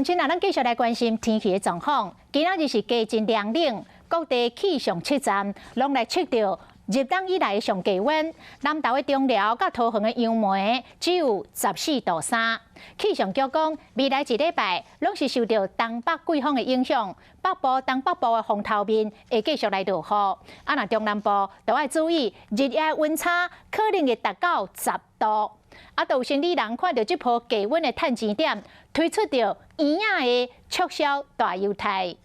亲啊，咱继续来关心天气的状况。今仔日是加真凉冷，各地气象测站拢来测到入冬以来的上低温。南投的中寮甲桃园的杨梅只有14.3度。气象局讲，未来一礼拜拢是受到东北季风的影响，北部、东北部的风头面会继续来落雨。啊，那中南部都要注意，日夜温差可能会达到10度。啊，都有生理人看到这波低温的探钱点，推出着圆仔的促销大优待。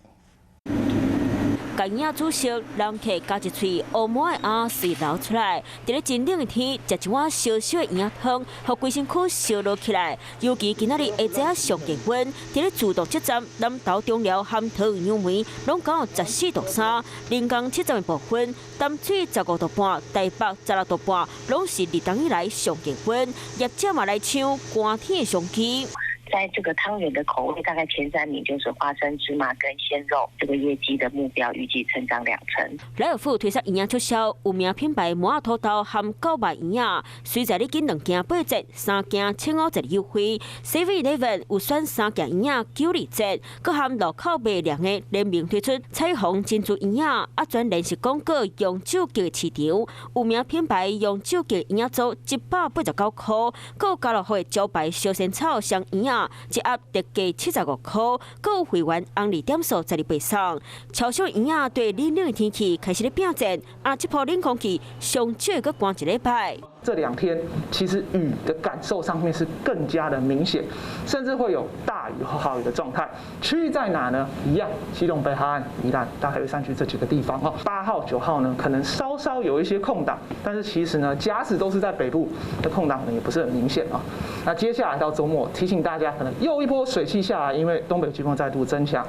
甲圆仔煮熟，人客加一喙乌毛的鸭水流出来。伫咧真冷的天，食一碗烧烧的圆仔汤，互规身躯烧热起来。尤其今仔日下晡上低温，伫咧自动车站南投中寮和桃园杨梅拢刚好14.3度，临港车站的部分，淡水15度半，台北16度半，拢是入冬以来上低温。业者嘛来抢寒天的商机。在这个汤圆的口味，大概前3名就是花生、芝麻跟鲜肉。这个业绩的目标预计成长2成。莱尔富推出圆仔促销，有名品牌摩仔土豆含9万圆仔，随在你拣2件8折，3件750优惠。7-11有选3件圆仔9折，佮含路口卖凉的联名推出彩虹珍珠圆仔，啊专联是广告用手机的市场，有名品牌用手机圆仔做189块，佮加落去招牌烧仙草香圆仔。一盒特价75块，各有会员红利点数12倍送。超小圆仔对冷冷的天气开始咧变阵，啊，这波冷空气上少会阁寒一礼拜。这2天其实雨的感受上面是更加的明显，甚至会有大雨和豪雨的状态。区域在哪呢？一样，基隆北海岸、宜兰、大海山区这几个地方哈。8号、9号呢，可能稍稍有一些空档，但是其实呢，假使都是在北部的空档呢，也不是很明显啊。那接下来到周末，提醒大家，可能又一波水汽下来，因为东北季风再度增强。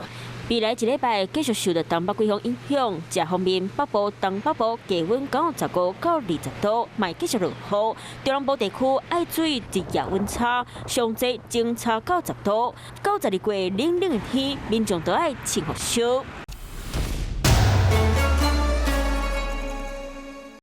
未来一礼拜继续受到东北季风影响，这方面北部、东北部低温刚好15到20度，卖继续落雨。中南部地区爱注意日夜温差，上侪正差到10度。到12月冷冷的天，民众都爱穿好少。